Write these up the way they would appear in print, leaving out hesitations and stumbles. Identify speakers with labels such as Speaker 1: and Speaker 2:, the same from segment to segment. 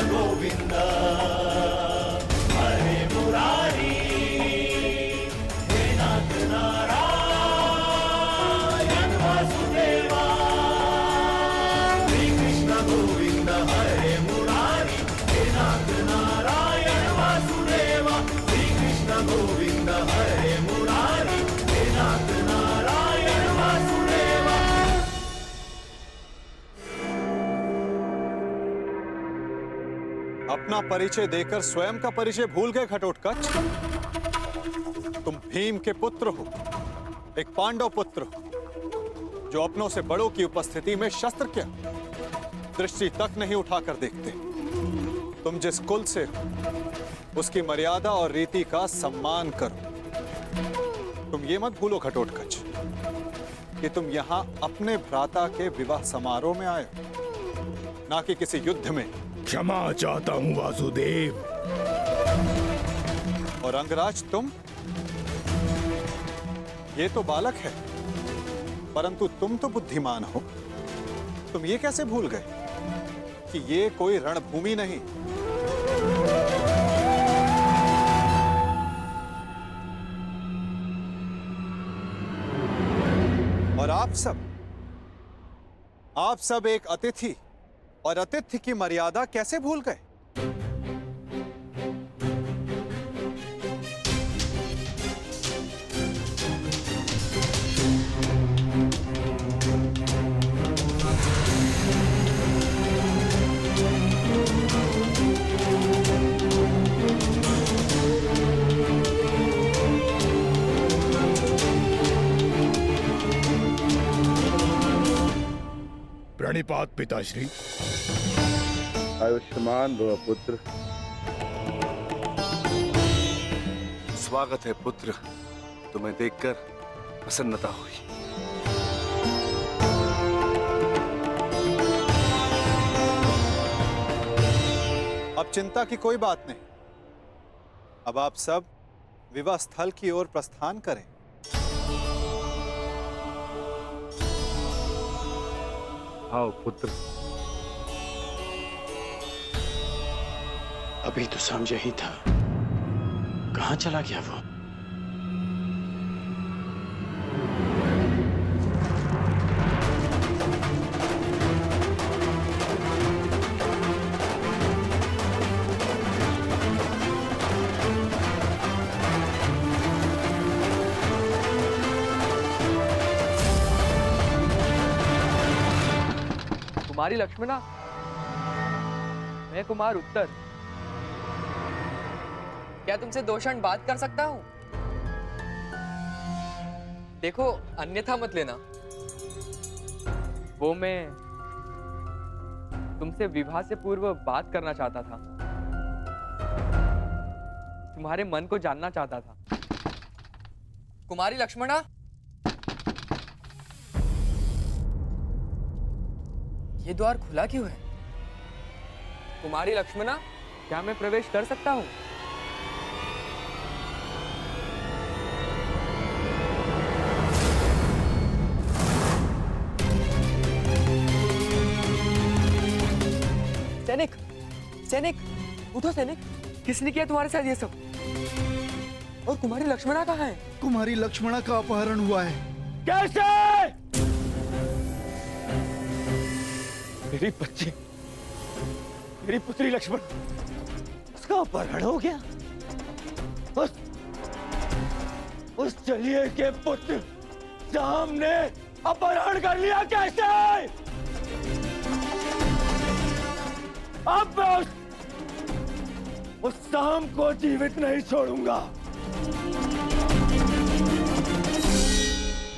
Speaker 1: गोविंद हरे मुरारी हे नाथ नारायण वासुदेवा श्री कृष्ण गोविंद हरे मुरारी हे नाथ नारायण वासुदेवा श्री कृष्ण गोविंद हरे मुरारी हे नाथ नारायण वासुदेवा।
Speaker 2: अपना परिचय देकर स्वयं का परिचय भूल गए घटोत्कच। तुम भीम के पुत्र हो, एक पांडव पुत्र हो, जो अपनों से बड़ों की उपस्थिति में शस्त्र क्या दृष्टि तक नहीं उठाकर देखते। तुम जिस कुल से हो उसकी मर्यादा और रीति का सम्मान करो। तुम ये मत भूलो घटोत्कच कि तुम यहां अपने भ्राता के विवाह समारोह में आए हो, ना कि किसी युद्ध में।
Speaker 3: क्षमा चाहता हूं वासुदेव।
Speaker 2: और अंगराज तुम, ये तो बालक है, परंतु तुम तो बुद्धिमान हो। तुम ये कैसे भूल गए कि ये कोई रणभूमि नहीं, और आप सब एक अतिथि और अतिथि की मर्यादा कैसे भूल गए?
Speaker 3: प्रणिपात पिताश्री।
Speaker 4: आयुष्मान भव पुत्र।
Speaker 5: स्वागत है पुत्र, तुम्हें देखकर प्रसन्नता हुई।
Speaker 2: अब चिंता की कोई बात नहीं। अब आप सब विवाह स्थल की ओर प्रस्थान करें।
Speaker 5: आओ पुत्र।
Speaker 6: अभी तो समझ ही था, कहां चला गया वो?
Speaker 7: कुमारी लक्ष्मणा, मैं कुमार उत्तर। क्या तुमसे 2 क्षण बात कर सकता हूं? देखो, अन्यथा मत लेना। वो मैं तुमसे विवाह से पूर्व बात करना चाहता था, तुम्हारे मन को जानना चाहता था। कुमारी लक्ष्मणा, ये द्वार खुला क्यों है? कुमारी लक्ष्मणा, क्या मैं प्रवेश कर सकता हूं? सैनिक, सैनिक, उठो सैनिक। किसने किया तुम्हारे साथ ये सब? और कुमारी लक्ष्मणा कहाँ है?
Speaker 8: कुमारी लक्ष्मणा का अपहरण हुआ है।
Speaker 3: कैसे?
Speaker 6: मेरी बच्ची, मेरी पुत्री लक्ष्मण, उसका अपहरण हो गया। उस जलिये के पुत्र शाम ने अपहरण कर लिया। कैसे? अब मैं उस शाम को जीवित नहीं छोड़ूंगा।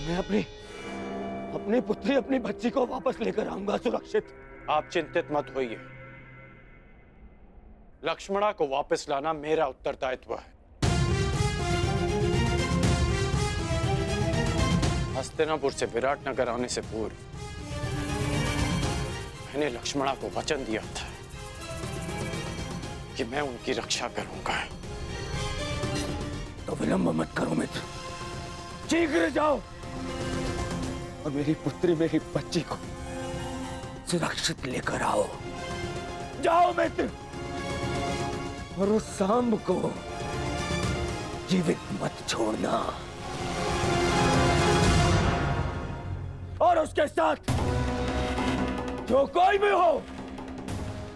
Speaker 6: मैं अपनी पुत्री, अपनी बच्ची को वापस लेकर आऊंगा सुरक्षित।
Speaker 9: आप चिंतित मत होइए, लक्ष्मणा को वापस लाना मेरा उत्तरदायित्व है। हस्तिनापुर से विराटनगर आने से पूर्व मैंने लक्ष्मणा को वचन दिया था कि मैं उनकी रक्षा करूंगा।
Speaker 6: तो विलंब मत करो मित्र, शीघ्र जाओ और मेरी पुत्री, मेरी बच्ची को सुरक्षित लेकर आओ। जाओ मित्र, और उस सांब को जीवित मत छोड़ना। और उसके साथ जो कोई भी हो,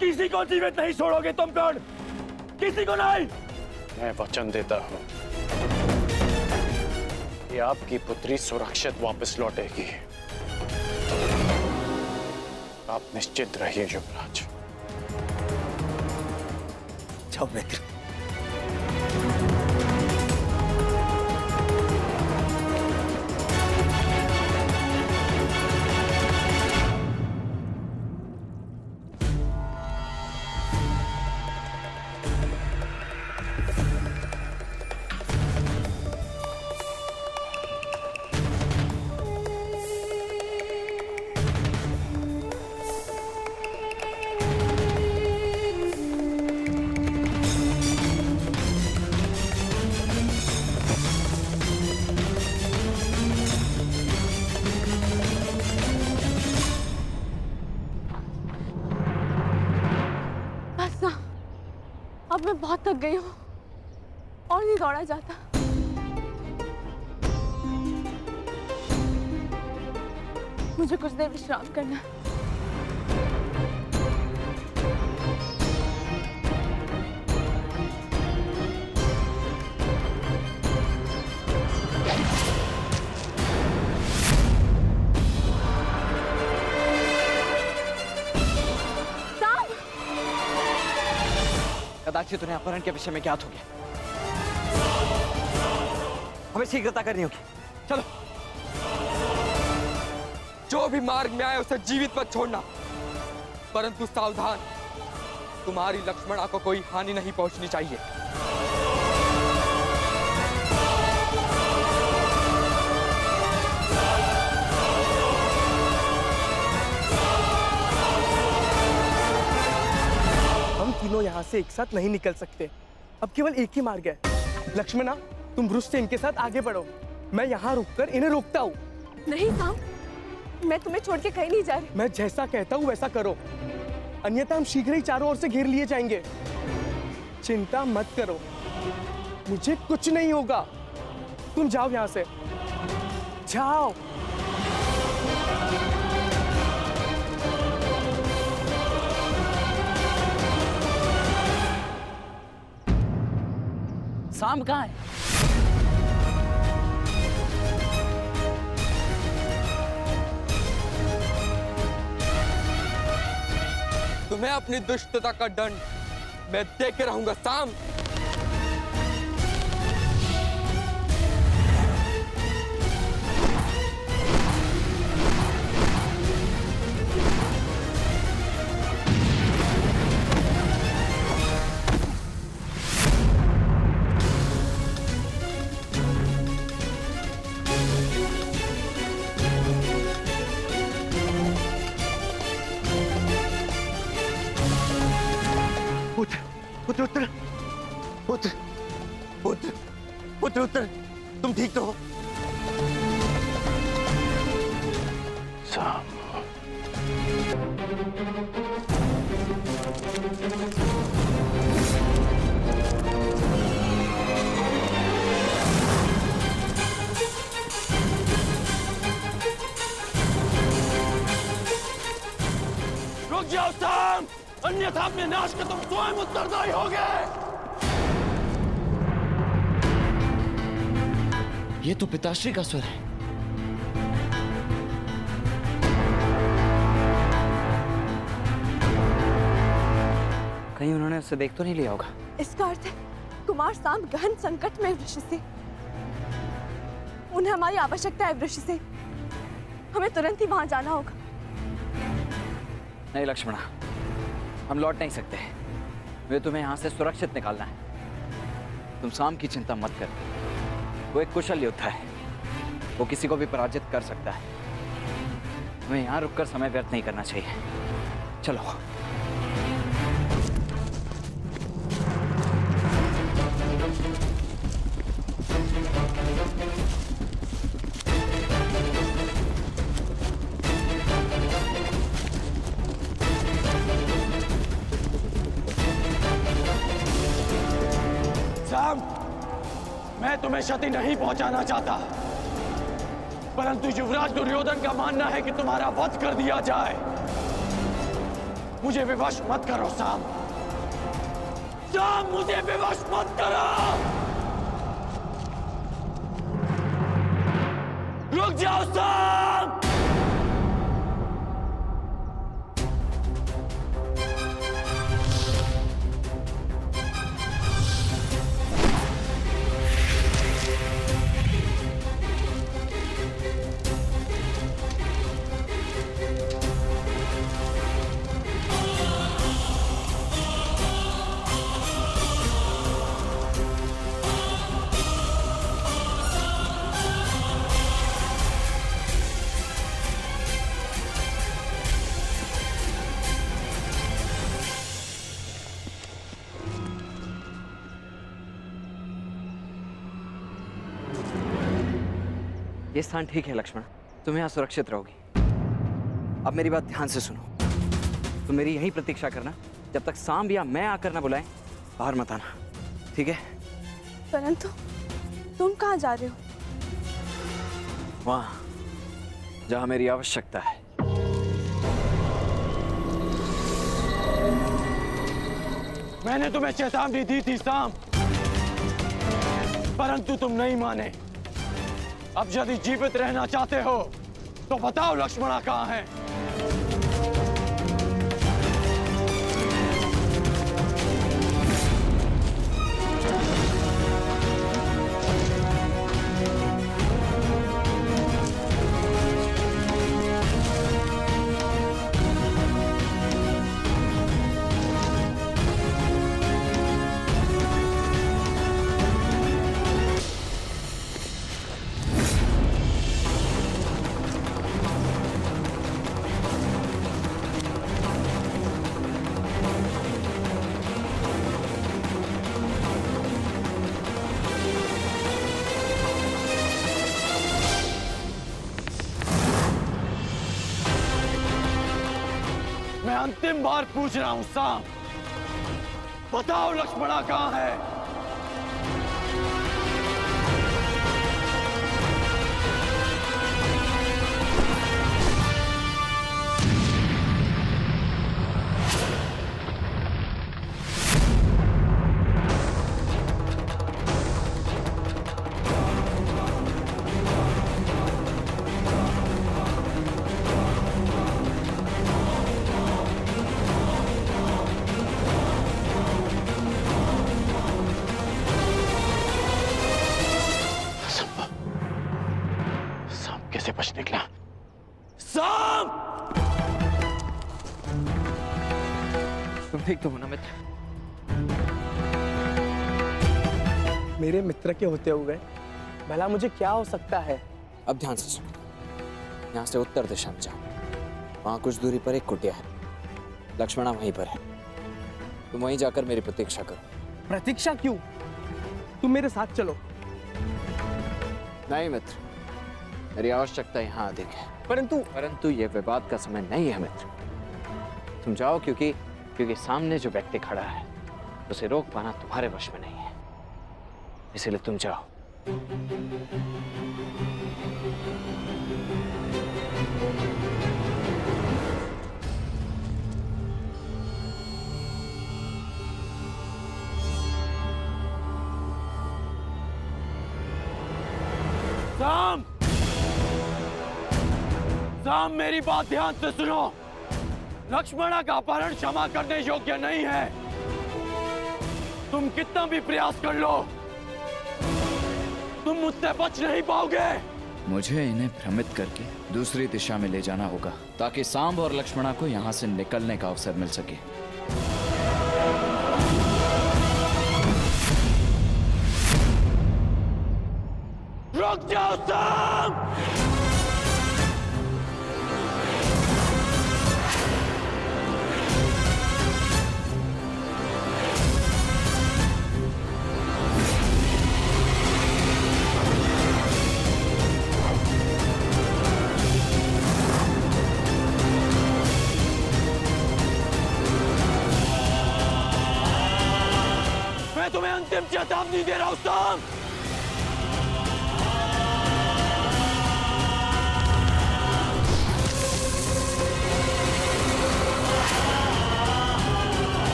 Speaker 6: किसी को जीवित नहीं छोड़ोगे तुम कर्ण, किसी को नहीं।
Speaker 9: मैं वचन देता हूं कि आपकी पुत्री सुरक्षित वापस लौटेगी। आप निश्चित रहिए युवराज।
Speaker 6: जाओ मित्र।
Speaker 4: अब मैं बहुत थक गई हूँ और नहीं दौड़ा जाता। मुझे कुछ देर विश्राम करना है।
Speaker 7: कदाचित उन्हें अपहरण के विषय में ज्ञात हो गया। हमें शीघ्रता करनी होगी। चलो। जो भी मार्ग में आए उसे जीवित मत छोड़ना, परंतु सावधान, तुम्हारी लक्ष्मणा को कोई हानि नहीं पहुंचनी चाहिए।
Speaker 10: हम तीनों यहाँ से एक साथ नहीं निकल सकते। अब केवल एक ही मार्ग है। लक्ष्मणा, तुम रुष्ट से इनके साथ आगे बढ़ो, मैं यहाँ रुककर इन्हें रोकता हूँ।
Speaker 4: नहीं साम, मैं तुम्हें छोड़ के कहीं नहीं जा रही।
Speaker 10: मैं जैसा कहता हूँ वैसा करो, अन्यथा हम शीघ्र ही चारों ओर से घेर लिए जाएंगे। चिंता मत करो, मुझे कुछ नहीं होगा। तुम जाओ यहाँ से, जाओ।
Speaker 7: साम कहाँ है? तुम्हें अपनी दुष्टता का दंड मैं दे के रहूंगा साम।
Speaker 6: पुत्र उत्तर, पुत्र पुत्र पुत्र उत्तर, तुम ठीक तो हो?
Speaker 9: साम,
Speaker 6: रुक जाओ साम, अन्यथा अपने नाश का तुम स्वयं उत्तरदायी होगे।
Speaker 7: ये तो पिताश्री का स्वर है। कहीं उन्होंने उसे देख तो नहीं लिया होगा।
Speaker 4: इसका अर्थ है कुमार साम गहन संकट में वृक्ष से। उन्हें हमारी आवश्यकता है वृक्ष से। हमें तुरंत ही वहां जाना होगा।
Speaker 7: नहीं लक्ष्मणा, हम लौट नहीं सकते। मुझे तुम्हें यहाँ से सुरक्षित निकालना है। तुम साम की चिंता मत कर, वो एक कुशल योद्धा है, वो किसी को भी पराजित कर सकता है। हमें यहाँ रुककर समय व्यर्थ नहीं करना चाहिए। चलो।
Speaker 6: तुम्हें क्षति नहीं पहुंचाना चाहता, परंतु युवराज दुर्योधन का मानना है कि तुम्हारा वध कर दिया जाए। मुझे विवश मत करो साम, साम मुझे विवश मत करो। रुक जाओ साम।
Speaker 7: ये स्थान ठीक है लक्ष्मण, तुम यहाँ सुरक्षित रहोगी। अब मेरी बात ध्यान से सुनो, तुम मेरी यहीं प्रतीक्षा करना, जब तक सांब या मैं आकर ना बुलाएं, बाहर मत आना, ठीक है?
Speaker 4: परंतु तुम कहाँ जा रहे हो?
Speaker 7: वहाँ जहाँ मेरी आवश्यकता है।
Speaker 6: मैंने तुम्हें चेतावनी दी थी साम, परंतु तुम नहीं माने। अब यदि जीवित रहना चाहते हो तो बताओ लक्ष्मणा कहाँ है? मैं अंतिम बार पूछ रहा हूं साम, बताओ लक्ष्मणा कहाँ है?
Speaker 9: कैसे बच निकला?
Speaker 6: साम!
Speaker 7: तुम ठीक तो हो ना मित्र?
Speaker 10: मेरे मित्र के होते हुए भला मुझे क्या हो सकता है?
Speaker 7: अब ध्यान से सुनो, यहाँ से उत्तर दिशा में जाओ, वहां कुछ दूरी पर एक कुटिया है, लक्ष्मणा वहीं पर है, तुम वहीं जाकर मेरी प्रतीक्षा करो।
Speaker 10: प्रतीक्षा क्यों? तुम मेरे साथ चलो।
Speaker 7: नहीं मित्र, मेरी आवश्यकता यहाँ अधिक है। परंतु यह विवाद का समय नहीं है मित्र, तुम जाओ, क्योंकि सामने जो व्यक्ति खड़ा है उसे रोक पाना तुम्हारे वश में नहीं है, इसलिए तुम जाओ।
Speaker 6: साम! साम, मेरी बात ध्यान से सुनो। लक्ष्मणा का अपहरण क्षमा करने योग्य नहीं है। तुम कितना भी प्रयास कर लो, तुम मुझसे बच नहीं पाओगे।
Speaker 11: मुझे इन्हें भ्रमित करके दूसरी दिशा में ले जाना होगा, ताकि सांब और लक्ष्मणा को यहाँ से निकलने का अवसर मिल सके।
Speaker 6: रुक जाओ साम! मैं तुम्हें अंतिम चेतावनी दे रहा हूं साम!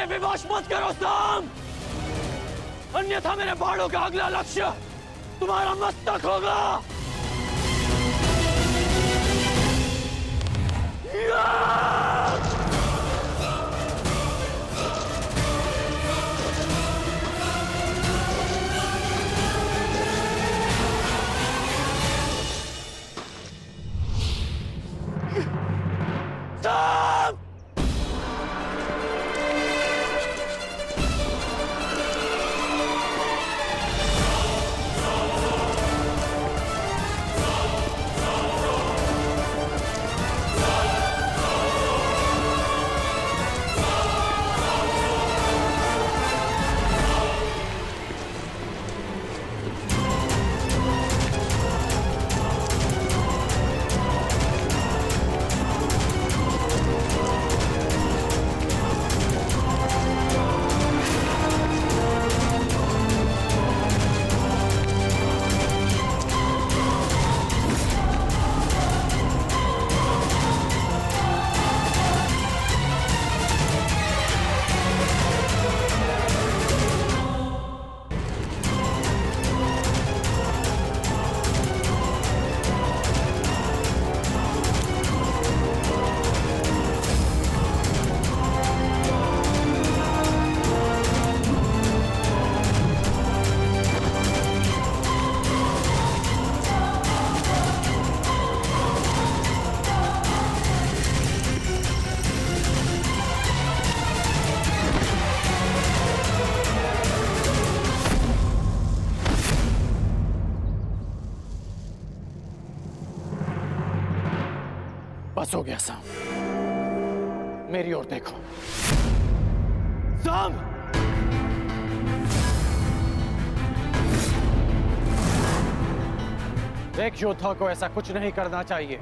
Speaker 6: मुझे विवश मत करो साम, अन्यथा मेरे बाणों का अगला लक्ष्य तुम्हारा मस्तक होगा। साम!
Speaker 9: बस हो गया साम, मेरी ओर देखो।
Speaker 6: साम!
Speaker 9: एक योद्धा को ऐसा कुछ नहीं करना चाहिए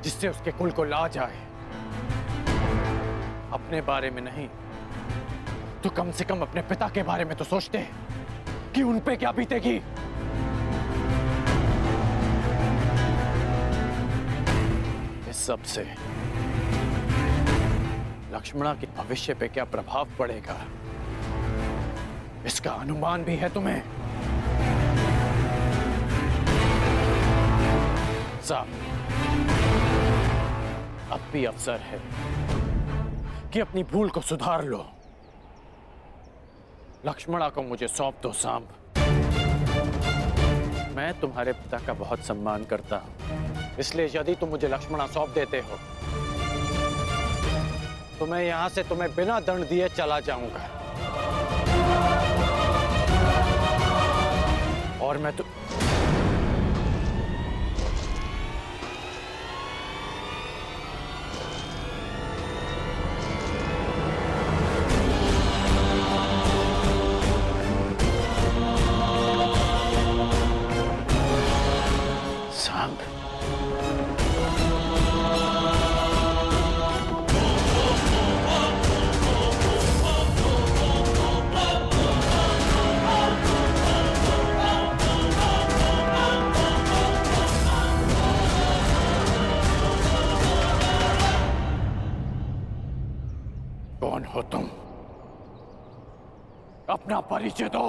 Speaker 9: जिससे उसके कुल को लाज आए। अपने बारे में नहीं तो कम से कम अपने पिता के बारे में तो सोचते हैं कि उन पे क्या बीतेगी। इस सब से लक्ष्मणा के भविष्य पे क्या प्रभाव पड़ेगा, इसका अनुमान भी है तुम्हें। साहब, अब भी अवसर है कि अपनी भूल को सुधार लो। लक्ष्मणा को मुझे सौंप दो सांब। मैं तुम्हारे पिता का बहुत सम्मान करता हूं, इसलिए यदि तुम मुझे लक्ष्मणा सौंप देते हो तो मैं यहां से तुम्हें बिना दंड दिए चला जाऊंगा। और मैं कौन हो तुम? अपना परिचय दो।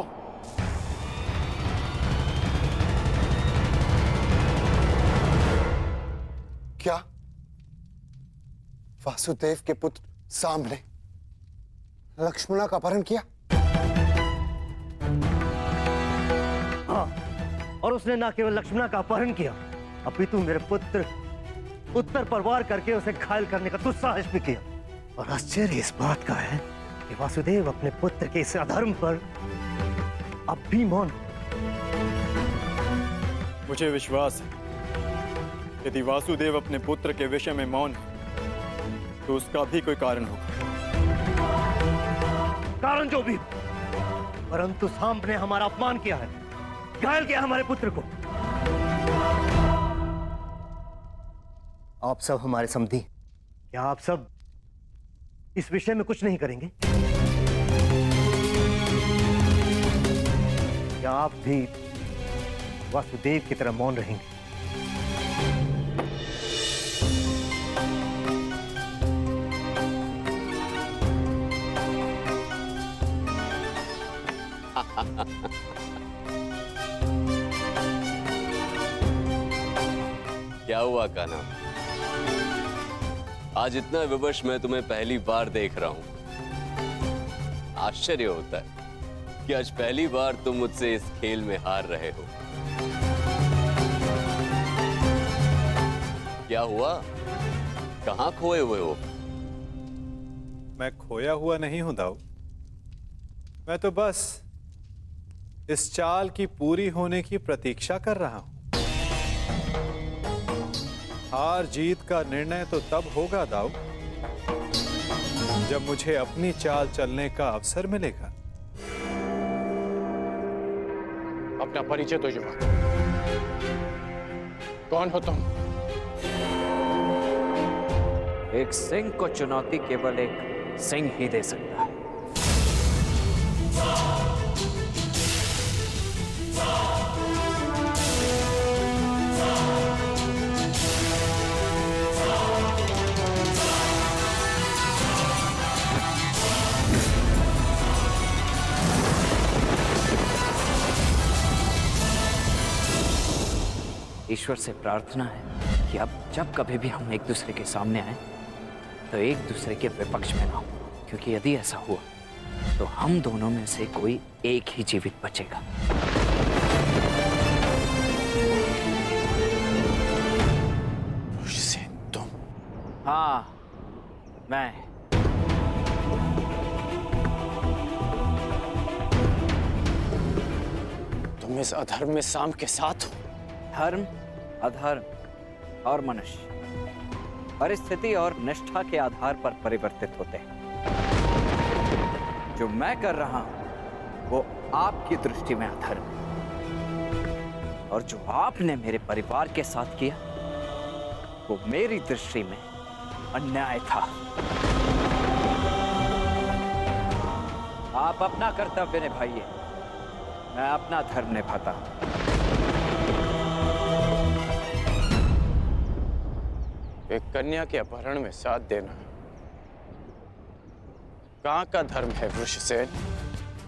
Speaker 12: क्या वासुदेव के पुत्र सांब ने लक्ष्मणा का अपहरण किया?
Speaker 13: हाँ, और उसने न केवल लक्ष्मणा का अपहरण किया, अपितु मेरे पुत्र उत्तर पर वार करके उसे घायल करने का दुस्साहस भी किया। और आश्चर्य इस बात का है कि वासुदेव अपने पुत्र के इस अधर्म पर अब भी मौन।
Speaker 2: मुझे विश्वास है यदि वासुदेव अपने पुत्र के विषय में मौन है तो उसका भी कोई कारण होगा।
Speaker 13: कारण जो भी, परंतु सांब ने हमारा अपमान किया है, घायल किया हमारे पुत्र को। आप सब हमारे समधी, क्या आप सब इस विषय में कुछ नहीं करेंगे? क्या आप भी वासुदेव की तरह मौन रहेंगे?
Speaker 14: क्या हुआ कान्हा? आज इतना विवश मैं तुम्हें पहली बार देख रहा हूं। आश्चर्य होता है कि आज पहली बार तुम मुझसे इस खेल में हार रहे हो। क्या हुआ? कहां खोए हुए हो?
Speaker 2: मैं खोया हुआ नहीं हूं दाऊ। मैं तो बस इस चाल की पूरी होने की प्रतीक्षा कर रहा हूं। हार जीत का निर्णय तो तब होगा दाऊ जब मुझे अपनी चाल चलने का अवसर मिलेगा।
Speaker 9: अपना परिचय तो युवक, कौन हो तुम?
Speaker 7: एक सिंह को चुनौती केवल एक सिंह ही दे सकता है। ईश्वर से प्रार्थना है कि अब जब कभी भी हम एक दूसरे के सामने आए तो एक दूसरे के विपक्ष में ना हो, क्योंकि यदि ऐसा हुआ तो हम दोनों में से कोई एक ही जीवित बचेगा।
Speaker 9: तुम?
Speaker 7: हाँ, मैं।
Speaker 9: तुम इस अधर्म में शाम के साथ हो?
Speaker 7: धर्म, अधर्म और मनुष्य परिस्थिति और निष्ठा के आधार पर परिवर्तित होते हैं। जो मैं कर रहा हूं वो आपकी दृष्टि में अधर्म है, और जो आपने मेरे परिवार के साथ किया वो मेरी दृष्टि में अन्याय था। आप अपना कर्तव्य निभाइए, मैं अपना धर्म निभाता हूं।
Speaker 9: एक कन्या के अपहरण में साथ देना कहाँ का धर्म है वृषसेन?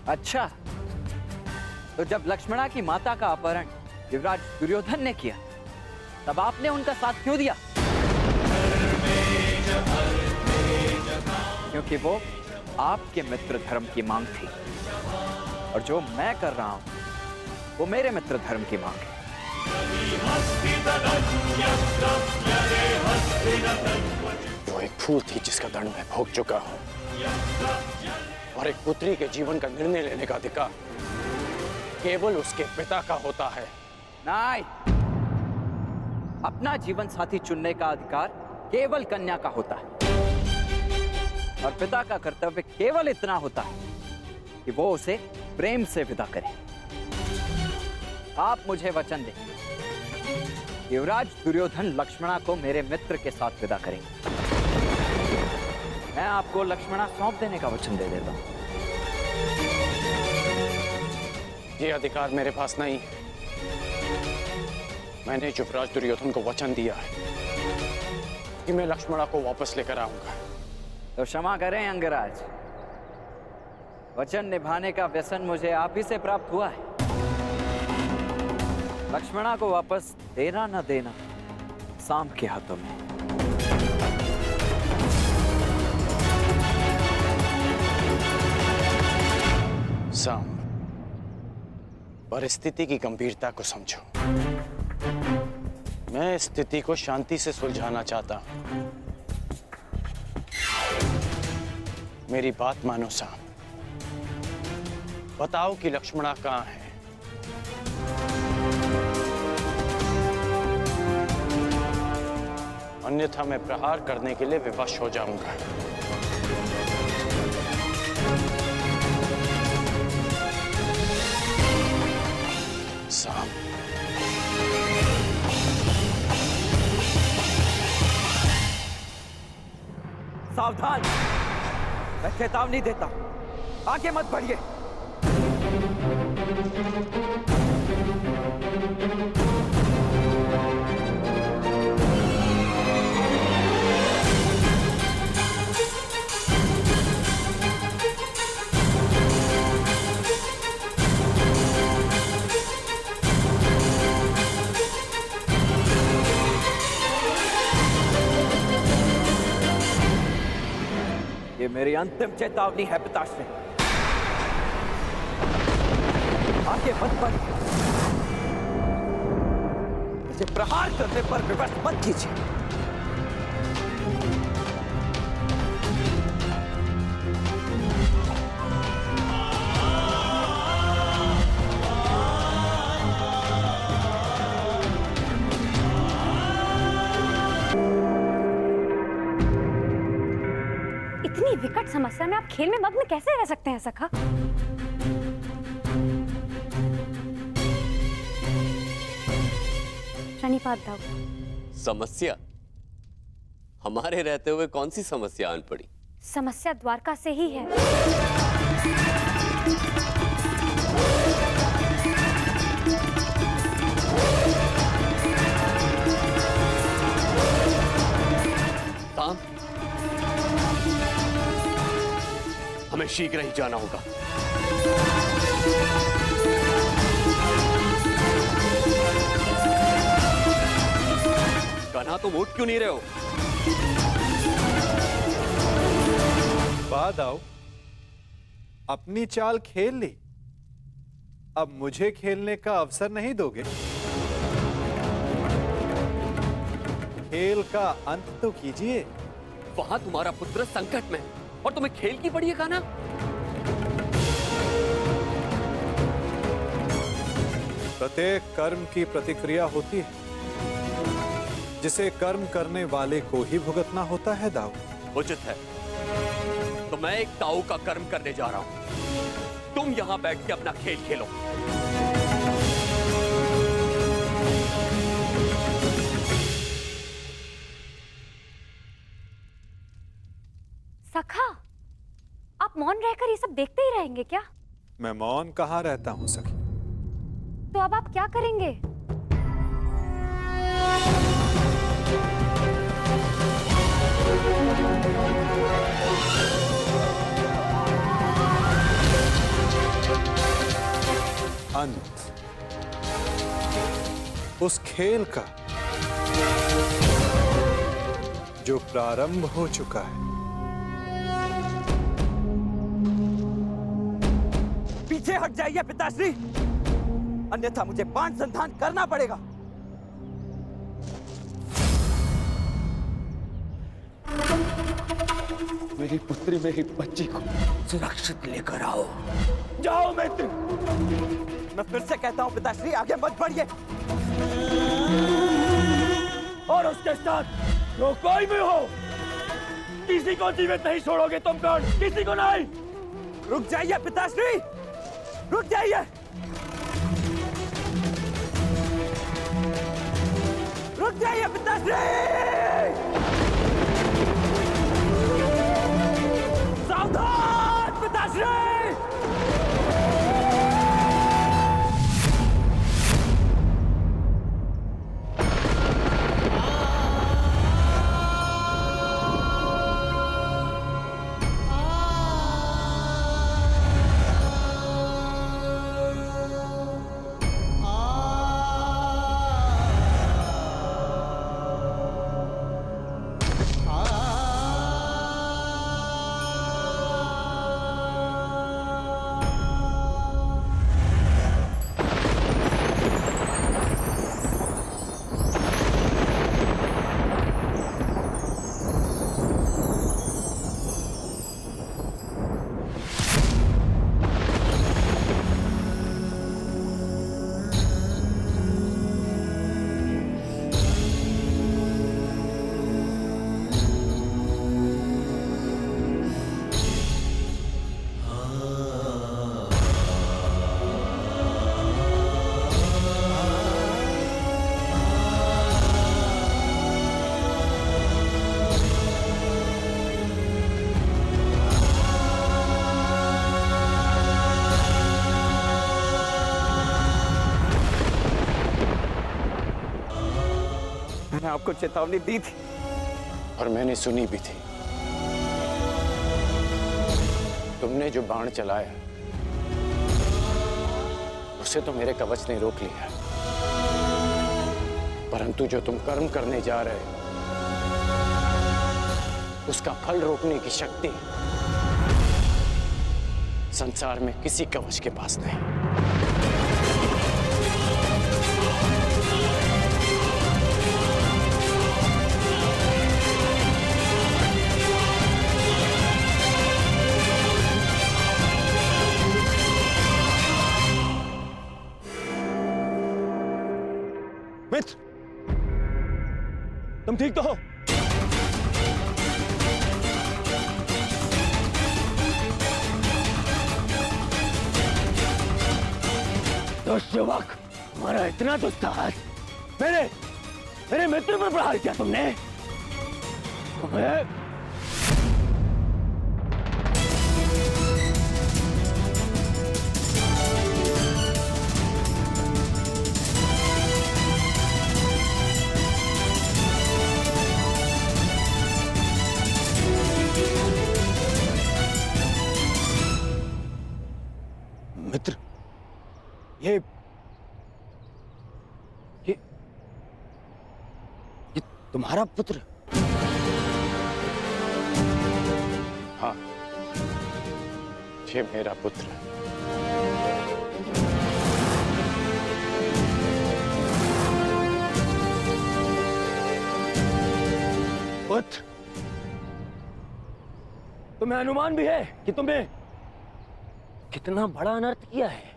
Speaker 7: अच्छा, तो जब लक्ष्मणा की माता का अपहरण युवराज दुर्योधन ने किया तब आपने उनका साथ क्यों दिया? क्योंकि वो आपके मित्र धर्म की मांग थी, और जो मैं कर रहा हूं वो मेरे मित्र धर्म की मांग है।
Speaker 9: वो एक फूल थी जिसका दंड मैं भोग चुका हूं, और एक पुत्री के जीवन का निर्णय लेने का अधिकार केवल उसके पिता का होता है।
Speaker 7: नहीं, अपना जीवन साथी चुनने का अधिकार केवल कन्या का होता है, और पिता का कर्तव्य केवल इतना होता है कि वो उसे प्रेम से विदा करे। आप मुझे वचन दें, युवराज दुर्योधन लक्ष्मणा को मेरे मित्र के साथ विदा करेंगे। मैं आपको लक्ष्मणा सौंप देने का वचन दे देता हूं।
Speaker 9: ये अधिकार मेरे पास नहीं है। मैंने युवराज दुर्योधन को वचन दिया है कि मैं लक्ष्मणा को वापस लेकर आऊंगा।
Speaker 7: तो क्षमा करें अंगराज, वचन निभाने का व्यसन मुझे आप ही से प्राप्त हुआ है। लक्ष्मणा को वापस देना न देना शाम के हाथों में।
Speaker 9: शाम, परिस्थिति की गंभीरता को समझो। मैं स्थिति को शांति से सुलझाना चाहता हूं। मेरी बात मानो शाम। बताओ कि लक्ष्मणा कहां है? अन्यथा मैं प्रहार करने के लिए विवश हो जाऊंगा। शाम,
Speaker 7: सावधान, मैं चेतावनी देता हूं, आगे मत बढ़िए। ये मेरी अंतिम चेतावनी है पिताश्री। आगे मत बढ़, मुझे प्रहार करने पर विवश मत कीजिए।
Speaker 15: इतनी विकट समस्या में आप खेल में मग्न कैसे रह सकते हैं सखा? प्रणिपात दाऊ।
Speaker 14: समस्या? हमारे रहते हुए कौन सी समस्या आन पड़ी?
Speaker 15: समस्या द्वारका से ही है।
Speaker 14: हमें शीघ्र ही जाना होगा। कान्हा, तुम उठ क्यों नहीं रहे हो?
Speaker 2: बाद आओ, अपनी चाल खेल ली, अब मुझे खेलने का अवसर नहीं दोगे? खेल का अंत तो कीजिए।
Speaker 14: वहां तुम्हारा पुत्र संकट में और तुम्हें खेल की पड़ी है कान्हा?
Speaker 2: प्रत्येक कर्म की प्रतिक्रिया होती है, जिसे कर्म करने वाले को ही भुगतना होता है दाऊ।
Speaker 14: उचित है, तो मैं एक ताऊ का कर्म करने जा रहा हूं। तुम यहां बैठ के अपना खेल खेलो।
Speaker 15: सखा, आप मौन रहकर ये सब देखते ही रहेंगे क्या?
Speaker 2: मैं मौन कहाँ रहता हूं सखी।
Speaker 15: तो अब आप क्या करेंगे?
Speaker 2: अंत उस खेल का जो प्रारंभ हो चुका है।
Speaker 7: पीछे हट जाइए पिताश्री, अन्यथा मुझे बाण संधान करना पड़ेगा।
Speaker 6: मेरी पुत्री, मेरी बच्ची को सुरक्षित लेकर आओ। जाओ मित्र।
Speaker 7: मैं फिर से कहता हूं पिताश्री, आगे मत बढ़िए।
Speaker 6: और उसके साथ जो कोई भी हो, किसी को जीवित नहीं छोड़ोगे तुम कौन? किसी को नहीं।
Speaker 7: रुक जाइए पिताश्री, रुक जाइए। रुक जाइए पिताश्री। सावधान पिताश्री। मैंने आपको चेतावनी दी थी
Speaker 9: और मैंने सुनी भी थी। तुमने जो बाण चलाया उसे तो मेरे कवच ने रोक लिया, परंतु जो तुम कर्म करने जा रहे हो उसका फल रोकने की शक्ति संसार में किसी कवच के पास नहीं।
Speaker 6: मित्र, तुम ठीक तो हो? दुष्ट युवक, हमारा इतना दुस्साहस, मेरे मित्र पर प्रहार किया तुमने। तुम्हें मित्र, ये तुम्हारा पुत्र?
Speaker 9: हाँ, ये मेरा पुत्र है।
Speaker 6: पुत्र, तुम्हें अनुमान भी है कि तुमने कितना बड़ा अनर्थ किया है।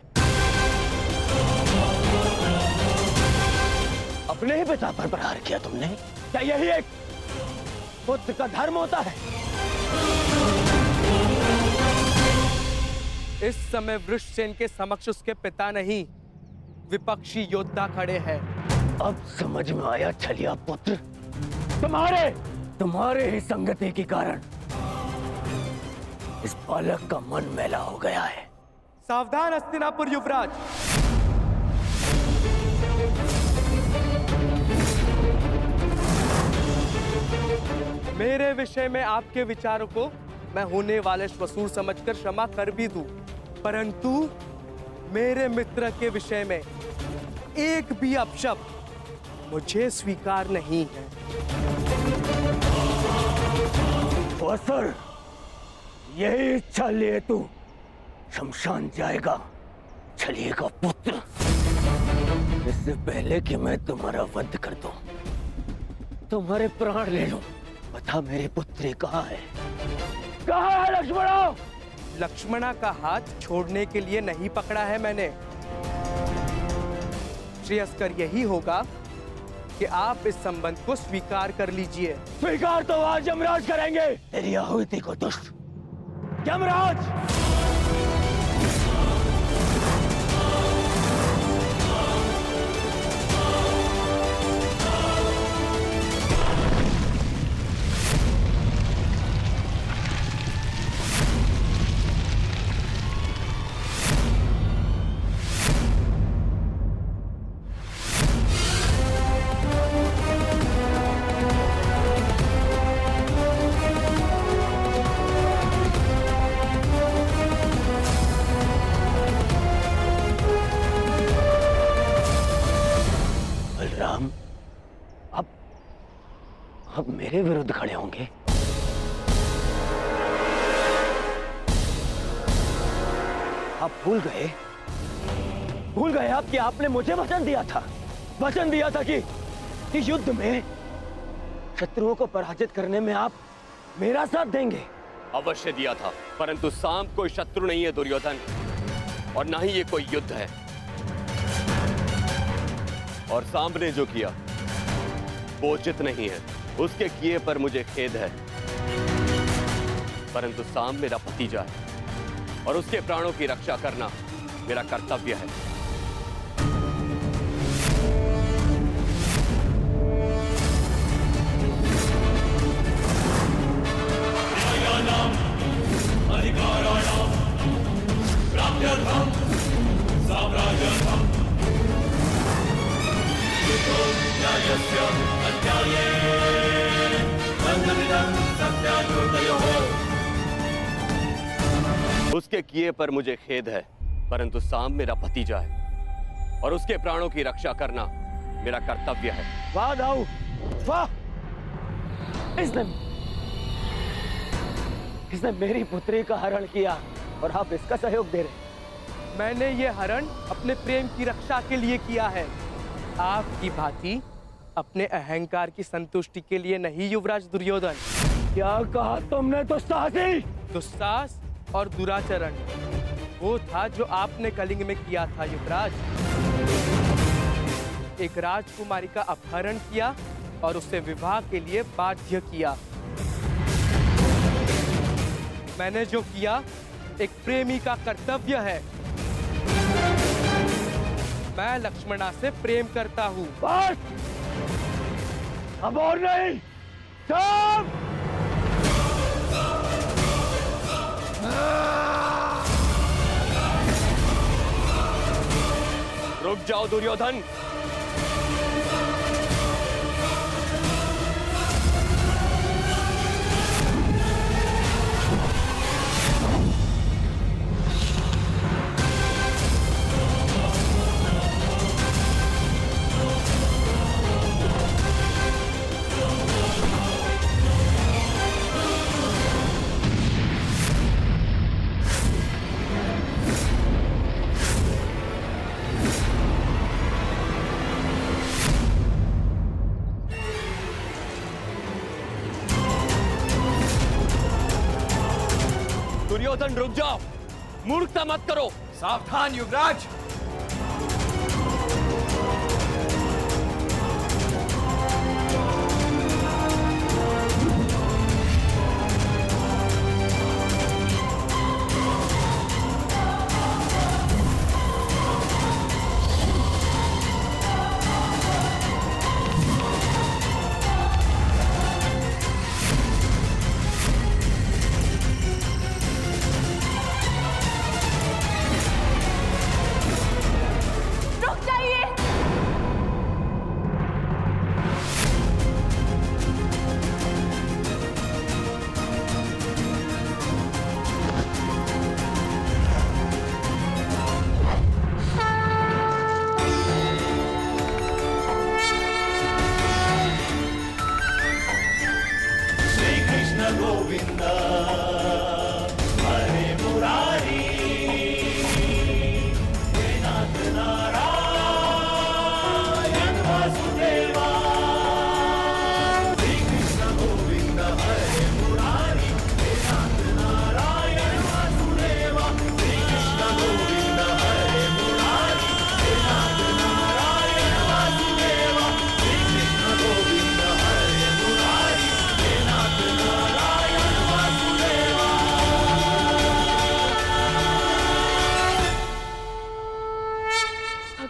Speaker 6: अपने ही पिता पर प्रहार किया तुमने। क्या यही एक पुत्र का धर्म होता है?
Speaker 10: इस समय वृषसेन के समक्ष उसके पिता नहीं, विपक्षी योद्धा खड़े हैं।
Speaker 6: अब समझ में आया छलिया पुत्र, तुम्हारे ही संगति के कारण इस बालक का मन मैला हो गया है।
Speaker 10: सावधान हस्तिनापुर युवराज। मेरे विषय में आपके विचारों को मैं होने वाले श्वसूर समझकर क्षमा कर भी दूं, परंतु मेरे मित्र के विषय में एक भी अपशब्द मुझे स्वीकार नहीं है।
Speaker 6: सर, यही इच्छा लिए तू शमशान जाएगा, छलिए का पुत्र। इससे पहले कि मैं तुम्हारा वध कर दूं, तुम्हारे प्राण ले लूं, बता मेरे पुत्री कहाँ है? कहाँ है लक्ष्मणा?
Speaker 10: लक्ष्मणा का हाथ छोड़ने के लिए नहीं पकड़ा है मैंने। श्रेयस्कर यही होगा कि आप इस संबंध को स्वीकार कर लीजिए।
Speaker 6: स्वीकार तो आज यमराज करेंगे। तेरी आहुति को दुष्ट यमराज। अब मेरे विरुद्ध खड़े होंगे। आप भूल गए आप कि आपने मुझे वचन दिया था कि युद्ध में शत्रुओं को पराजित करने में आप मेरा साथ देंगे।
Speaker 14: अवश्य दिया था, परंतु सांब कोई शत्रु नहीं है दुर्योधन, और ना ही ये कोई युद्ध है। और सांब ने जो किया वो उचित नहीं है, उसके किए पर मुझे खेद है, परंतु सांब मेरा भतीजा है और उसके प्राणों की रक्षा करना मेरा कर्तव्य है। उसके किए पर मुझे खेद है, परंतु सांब मेरा भतीजा है और उसके प्राणों की रक्षा करना मेरा कर्तव्य है।
Speaker 6: वाह दाऊ, वाह! इसने मेरी पुत्री का हरण किया और आप इसका सहयोग दे रहे हैं।
Speaker 10: मैंने ये हरण अपने प्रेम की रक्षा के लिए किया है, आपकी भांति अपने अहंकार की संतुष्टि के लिए नहीं युवराज दुर्योधन।
Speaker 6: क्या कहा तुमने दुस्साहसी?
Speaker 10: दुस्साहस और दुराचरण वो था जो आपने कलिंग में किया था युवराज। एक राजकुमारी का अपहरण किया और उससे विवाह के लिए बाध्य किया। मैंने जो किया एक प्रेमी का कर्तव्य है। मैं लक्ष्मणा से प्रेम करता हूँ।
Speaker 6: बस अब और नहीं। सब
Speaker 9: रुक जाओ दुर्योधन। दुर्योधन रुक जाओ, मूर्खता मत करो।
Speaker 1: सावधान युवराज।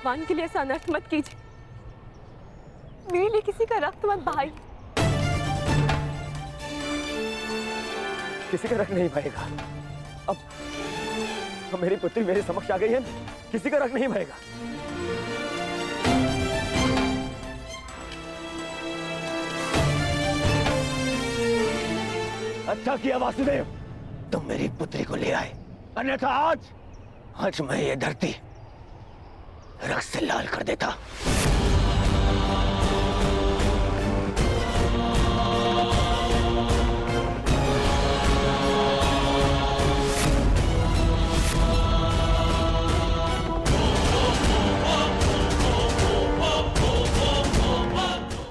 Speaker 4: भगवान के लिए ऐसा अनर्थ मत कीजिए। मेरे लिए किसी का रक्त मत बहाइए।
Speaker 6: किसी का रख नहीं पाएगा। अब मेरी पुत्री मेरे समक्ष आ गई है, किसी का रख नहीं पाएगा। अच्छा किया वासुदेव, तुम मेरी पुत्री को ले आए, अन्यथा आज मैं ये धरती रक्त से लाल कर देता।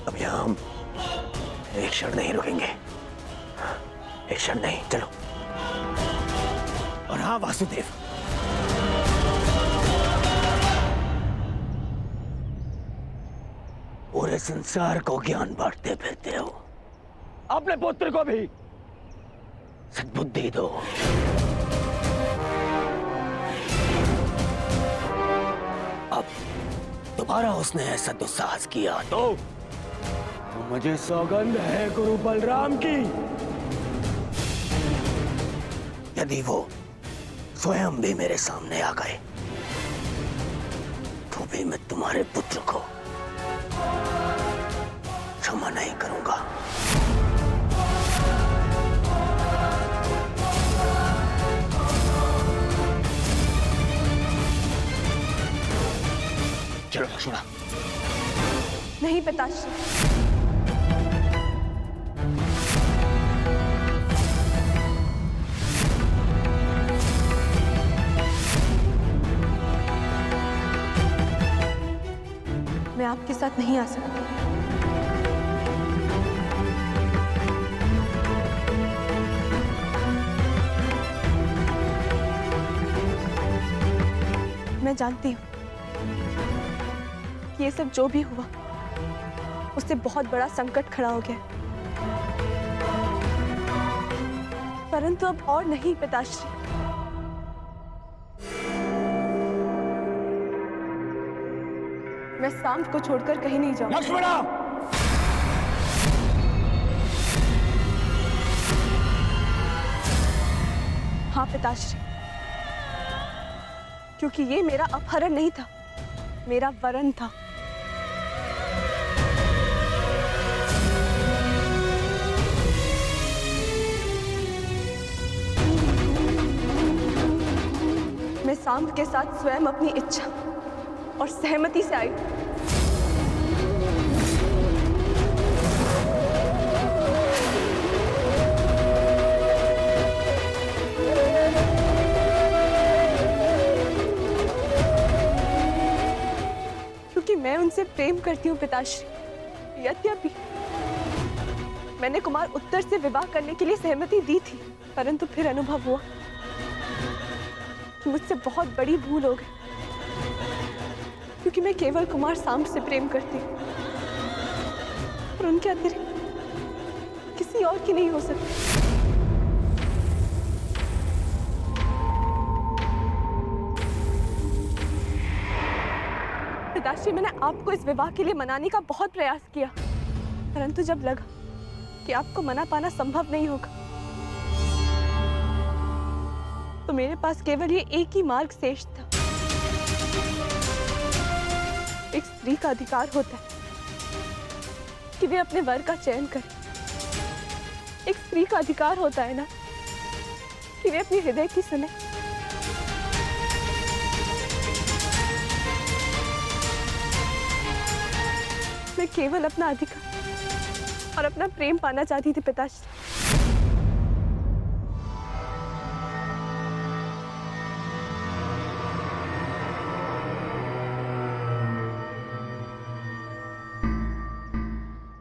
Speaker 6: अब यहां हम एक क्षण नहीं रुकेंगे, एक क्षण नहीं, चलो। और हाँ वासुदेव, पूरे संसार को ज्ञान बांटते फिरते हो, अपने पुत्र को भी सद्बुद्धि दो। अब दोबारा उसने ऐसा दुस्साहस किया तो मुझे सौगंध है गुरु बलराम की, यदि वो स्वयं भी मेरे सामने आ गए तो भी मैं तुम्हारे पुत्र को क्षमा नहीं करूंगा। चलो लक्ष्मणा।
Speaker 4: नहीं पिताश्री, आपके साथ नहीं आ सकती। मैं जानती हूँ कि ये सब जो भी हुआ उससे बहुत बड़ा संकट खड़ा हो गया, परंतु अब और नहीं पिताश्री। मैं सांब को छोड़कर कहीं नहीं जाऊंगी।
Speaker 6: लक्ष्मणा!
Speaker 4: हाँ पिताश्री, क्योंकि ये मेरा अपहरण नहीं था, मेरा वरन था। मैं सांब के साथ स्वयं अपनी इच्छा और सहमति से आई। क्योंकि मैं उनसे प्रेम करती हूँ पिताश्री। यद्यपि मैंने कुमार उत्तर से विवाह करने के लिए सहमति दी थी, परंतु फिर अनुभव हुआ कि मुझसे बहुत बड़ी भूल हो गई, क्योंकि मैं केवल कुमार सांब से प्रेम करती हूँ और उनके अतिरिक्त किसी और की नहीं हो सकती। पिताश्री, मैंने आपको इस विवाह के लिए मनाने का बहुत प्रयास किया, परंतु जब लगा कि आपको मना पाना संभव नहीं होगा, तो मेरे पास केवल ये एक ही मार्ग शेष था। एक स्त्री का अधिकार होता है कि वे अपने वर का चयन करे। एक स्त्री का अधिकार होता है ना कि वे अपने हृदय की सुने। मैं केवल अपना अधिकार और अपना प्रेम पाना चाहती थी पिताश्री।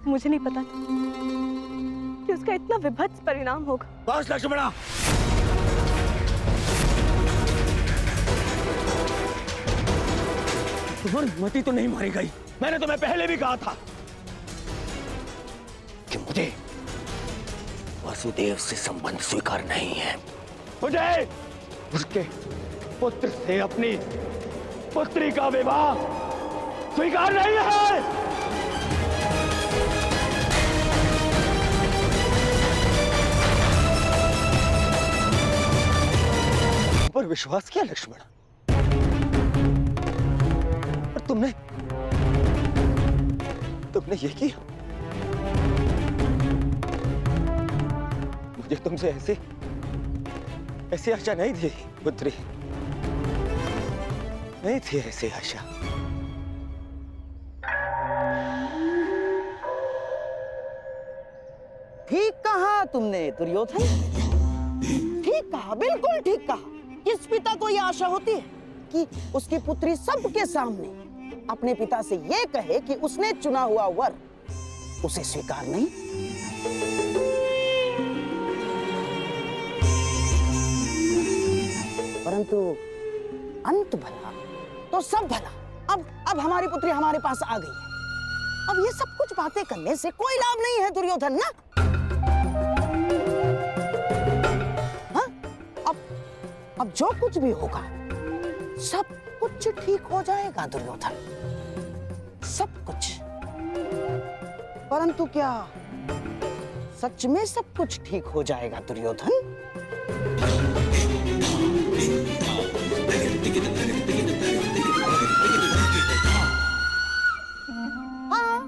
Speaker 4: मुझे नहीं पता था कि उसका इतना विभत्स परिणाम होगा।
Speaker 6: बस लक्ष्मणा! तुम्हारी मति तो नहीं मारी गई। मैंने तुम्हें पहले भी कहा था कि मुझे वासुदेव से संबंध स्वीकार नहीं है। मुझे उसके पुत्र से अपनी पुत्री का विवाह स्वीकार नहीं है। पर विश्वास किया लक्ष्मण, और तुमने ये किया। मुझे तुमसे ऐसी आशा नहीं थी पुत्री, नहीं थी ऐसी आशा।
Speaker 16: ठीक कहा तुमने दुर्योधन, ठीक कहा, बिल्कुल ठीक कहा। किस पिता को यह आशा होती है कि उसकी पुत्री सबके सामने अपने पिता से यह कहे कि उसने चुना हुआ वर उसे स्वीकार नहीं? परंतु अंत भला तो सब भला। अब हमारी पुत्री हमारे पास आ गई है। अब ये सब कुछ बातें करने से कोई लाभ नहीं है दुर्योधन ना। अब जो कुछ भी होगा सब कुछ ठीक हो जाएगा दुर्योधन, सब कुछ। परंतु क्या सच में सब कुछ ठीक हो जाएगा दुर्योधन? हाँ,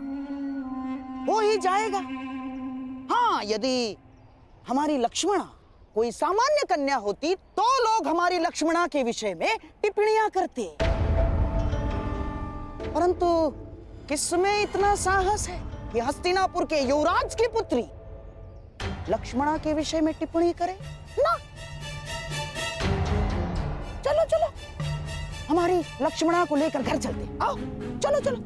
Speaker 16: हो ही जाएगा। हाँ, यदि हमारी लक्ष्मणा कोई सामान्य कन्या होती तो लोग हमारी लक्ष्मणा के विषय में टिप्पणियां करते, परंतु किसमें इतना साहस है कि हस्तिनापुर के युवराज की पुत्री लक्ष्मणा के विषय में टिप्पणी करे ना? चलो चलो हमारी लक्ष्मणा को लेकर घर चलते। आओ चलो चलो।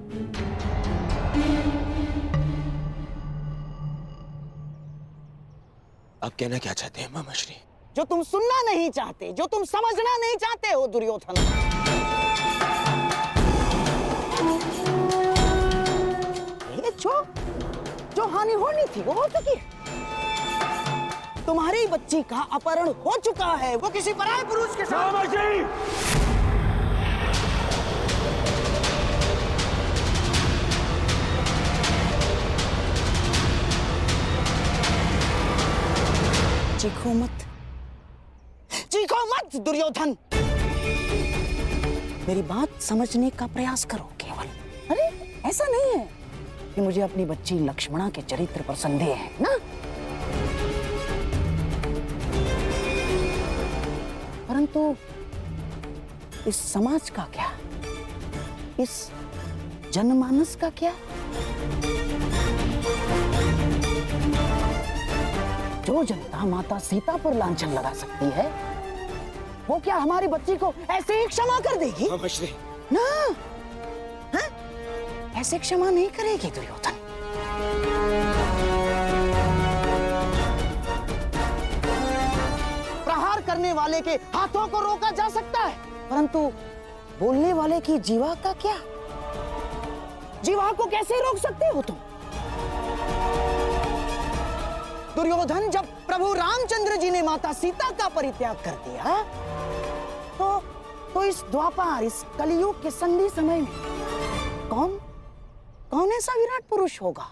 Speaker 9: आप कहना क्या चाहते हैं मामा श्री?
Speaker 16: जो तुम सुनना नहीं चाहते, जो तुम समझना नहीं चाहते हो दुर्योधन। ये जो हानि होनी थी वो हो चुकी है। तुम्हारी बच्ची का अपहरण हो चुका है, वो किसी पराये पुरुष के साथ। चीखो मत, चीखो मत दुर्योधन। मेरी बात समझने का प्रयास करो केवल। अरे ऐसा नहीं है कि मुझे अपनी बच्ची लक्ष्मणा के चरित्र पर संदेह है ना, परंतु इस समाज का क्या, इस जनमानस का क्या? जो जनता माता सीता पर लांछन लगा सकती है, वो क्या हमारी बच्ची को ऐसे ही क्षमा कर देगी? ना, हाँ? ऐसे क्षमा नहीं करेगी दुर्योधन। प्रहार करने वाले के हाथों को रोका जा सकता है, परंतु बोलने वाले की जीवा का क्या? जीवा को कैसे रोक सकते हो तुम? दुर्योधन, जब प्रभु रामचंद्र जी ने माता सीता का परित्याग कर दिया, तो इस द्वापर, इस कलियुग के संधि समय में कौन ऐसा विराट पुरुष होगा,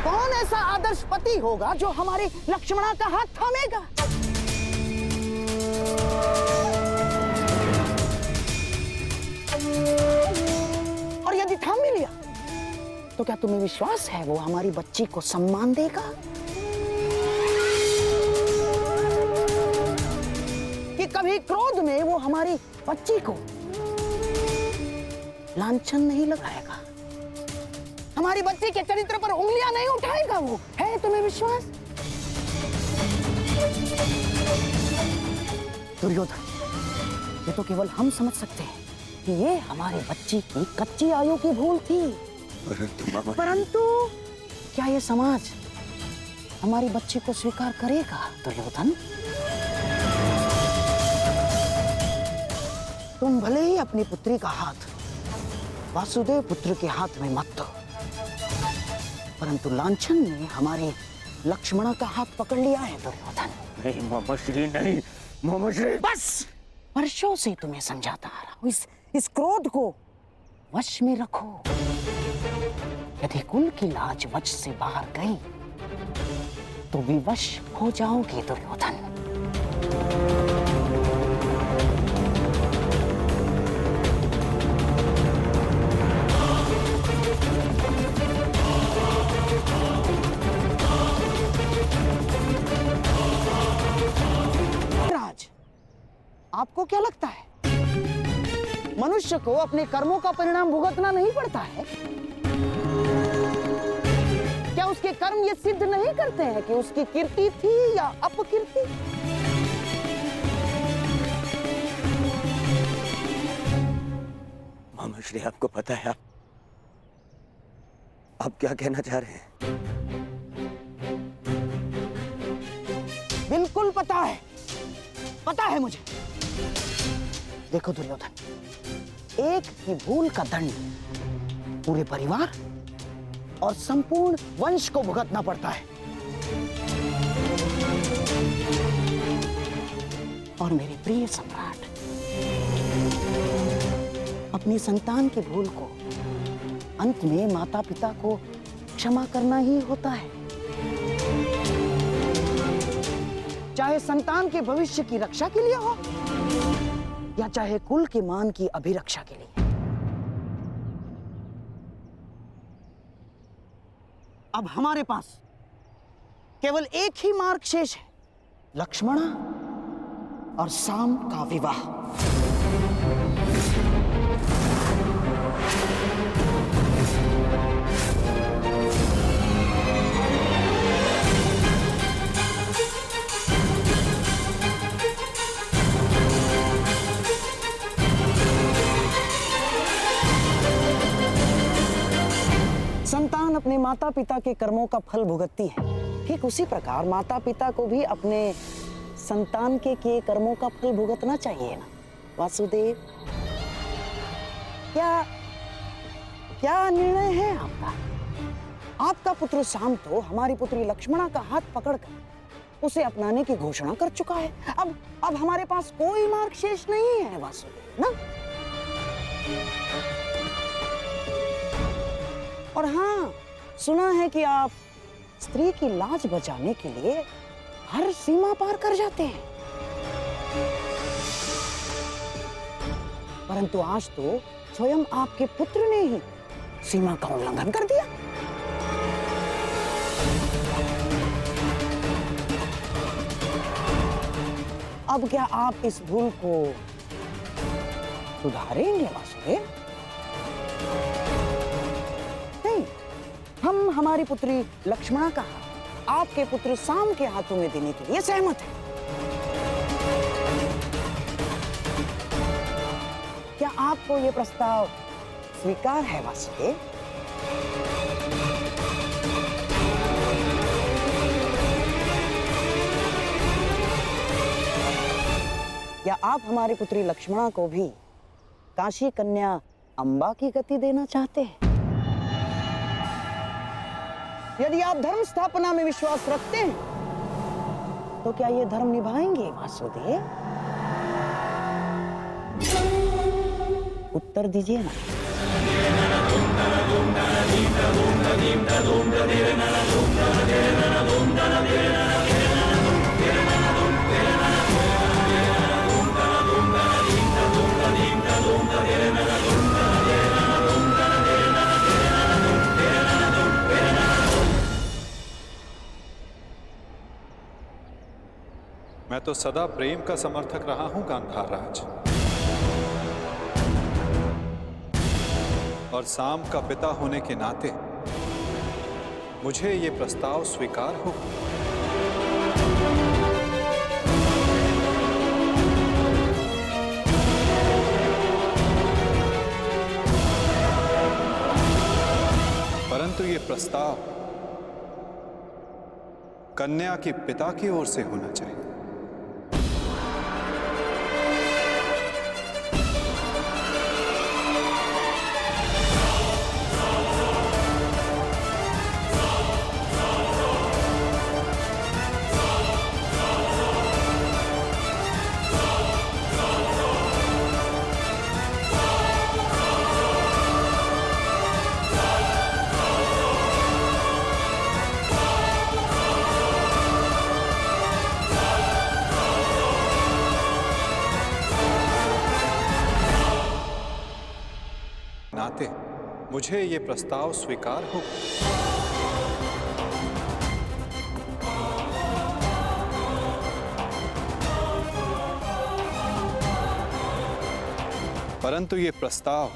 Speaker 16: कौन ऐसा आदर्श पति होगा जो हमारे लक्ष्मणा का हाथ थामेगा? और यदि थाम भी लिया तो क्या तुम्हें विश्वास है वो हमारी बच्ची को सम्मान देगा? कि कभी क्रोध में वो हमारी बच्ची को लांछन नहीं लगाएगा, हमारी बच्ची के चरित्र पर उंगलियां नहीं उठाएगा? वो है तुम्हें विश्वास? दुर्योधन, ये तो केवल हम समझ सकते हैं कि ये हमारी बच्ची की कच्ची आयु की भूल थी, परंतु क्या ये समाज हमारी बच्ची को स्वीकार करेगा दुर्योधन? तुम भले ही अपनी पुत्री का हाथ वासुदेव पुत्र के हाथ में मत दो, परंतु लांछन ने हमारे लक्ष्मणा का हाथ पकड़ लिया है दुर्योधन।
Speaker 6: नहीं मामा श्री, नहीं मामा श्री।
Speaker 16: बस, वर्षों से तुम्हें समझाता आ रहा हूं, इस क्रोध को वश में रखो। यदि कुल की लाज वश से बाहर गई तो विवश हो जाओगे दुर्योधन। राज, आपको क्या लगता है मनुष्य को अपने कर्मों का परिणाम भुगतना नहीं पड़ता है? क्या उसके कर्म ये सिद्ध नहीं करते हैं कि उसकी कीर्ति थी या अपकीर्ति?
Speaker 6: मामा श्री, आपको पता है आप क्या कहना चाह रहे हैं?
Speaker 16: बिल्कुल पता है मुझे। देखो दुर्योधन, एक ही भूल का दंड पूरे परिवार और संपूर्ण वंश को भुगतना पड़ता है, और मेरे प्रिय सम्राट, अपनी संतान की भूल को अंत में माता पिता को क्षमा करना ही होता है, चाहे संतान के भविष्य की रक्षा के लिए हो या चाहे कुल के मान की अभिरक्षा के लिए। अब हमारे पास केवल एक ही मार्ग शेष है, लक्ष्मणा और साम का विवाह। संतान अपने माता पिता के कर्मों का फल भुगतती है, ठीक? ठीक उसी प्रकार माता पिता को भी अपने संतान के किए कर्मों का फल भुगतना चाहिए ना वासुदेव। क्या निर्णय है आपका? आपका पुत्र शाम तो हमारी पुत्री लक्ष्मणा का हाथ पकड़कर उसे अपनाने की घोषणा कर चुका है। अब हमारे पास कोई मार्ग शेष नहीं है वासुदेव ना। और हाँ, सुना है कि आप स्त्री की लाज बचाने के लिए हर सीमा पार कर जाते हैं, परंतु आज तो स्वयं आपके पुत्र ने ही सीमा का उल्लंघन कर दिया। अब क्या आप इस भूल को सुधारेंगे वासुदेव? नहीं, हम हमारी पुत्री लक्ष्मणा का आपके पुत्र शाम के हाथों में देने के लिए सहमत हैं। क्या आपको यह प्रस्ताव स्वीकार है वासुदेव? या आप हमारी पुत्री लक्ष्मणा को भी काशी कन्या अंबा की गति देना चाहते हैं? यदि आप धर्म स्थापना में विश्वास रखते हैं तो क्या ये धर्म निभाएंगे वासुदेव? उत्तर दीजिए ना।
Speaker 2: मैं तो सदा प्रेम का समर्थक रहा हूं गांधार राज, और शाम का पिता होने के नाते मुझे ये प्रस्ताव स्वीकार हो। परंतु ये प्रस्ताव कन्या के पिता की ओर से होना चाहिए। नाते मुझे ये प्रस्ताव स्वीकार हो। परंतु ये प्रस्ताव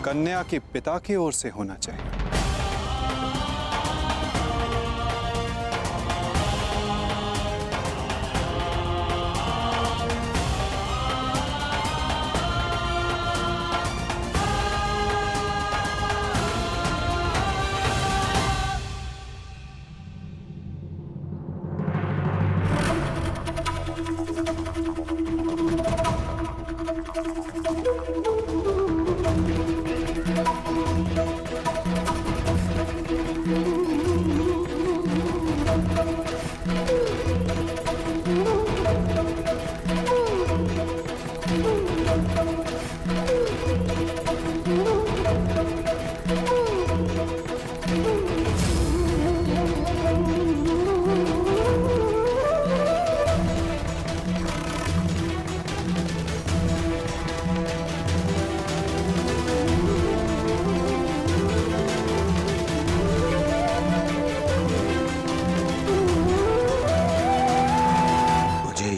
Speaker 2: कन्या के पिता की ओर से होना चाहिए।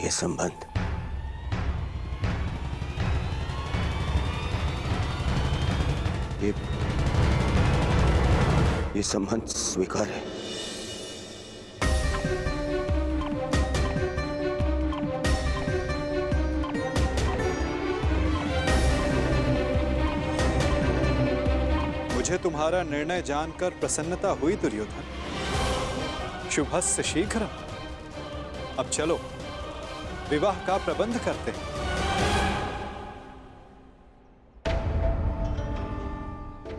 Speaker 6: संबंध ये संबंध स्वीकार है।
Speaker 2: मुझे तुम्हारा निर्णय जानकर प्रसन्नता हुई दुर्योधन। शुभस्य शीघ्रम। अब चलो विवाह का प्रबंध करते हैं।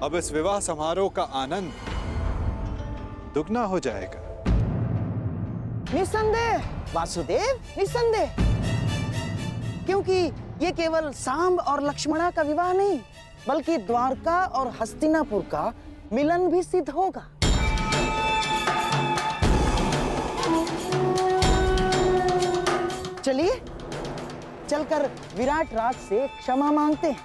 Speaker 2: अब इस विवाह समारोह का आनंद दुगना हो जाएगा।
Speaker 16: निसंदेह वासुदेव, निसंदेह, क्योंकि ये केवल सांब और लक्ष्मणा का विवाह नहीं, बल्कि द्वारका और हस्तिनापुर का मिलन भी सिद्ध होगा। चलिए चलकर विराट राज से क्षमा मांगते हैं।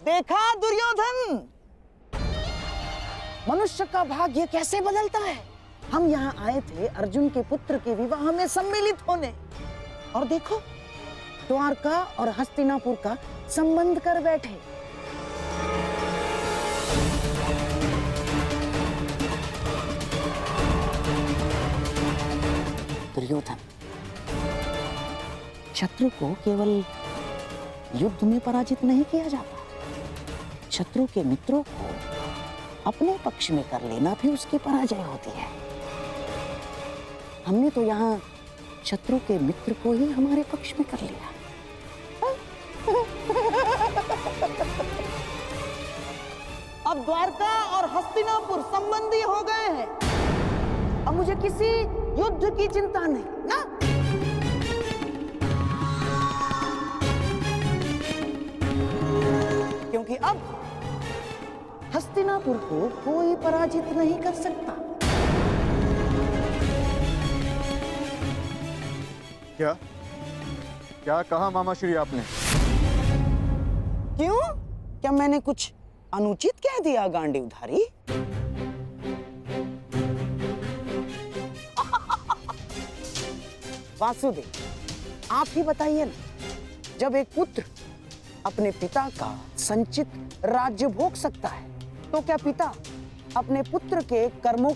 Speaker 16: देखा दुर्योधन, मनुष्य का भाग्य कैसे बदलता है। हम यहाँ आए थे अर्जुन के पुत्र के विवाह में सम्मिलित होने, और देखो द्वारका और हस्तिनापुर का संबंध कर बैठे। दुर्योधन, शत्रु को केवल युद्ध में पराजित नहीं किया जाता, शत्रु के मित्रों को अपने पक्ष में कर लेना भी उसकी पराजय होती है। हमने तो यहाँ शत्रु के मित्र को ही हमारे पक्ष में कर लिया। अब द्वारका और हस्तिनापुर संबंधी हो गए हैं। अब मुझे किसी युद्ध की चिंता नहीं ना। क्योंकि अब हस्तिनापुर को कोई पराजित नहीं कर सकता।
Speaker 2: क्या क्या कहा मामा श्री आपने?
Speaker 16: क्यों? क्या मैंने कुछ अनुचित कह दिया गांडीवधारी? वासुदेव, आप ही बताइए ना, जब एक पुत्र अपने पिता का संचित राज्य भोग सकता है, तो क्या पिता अपने पुत्र के कर्मों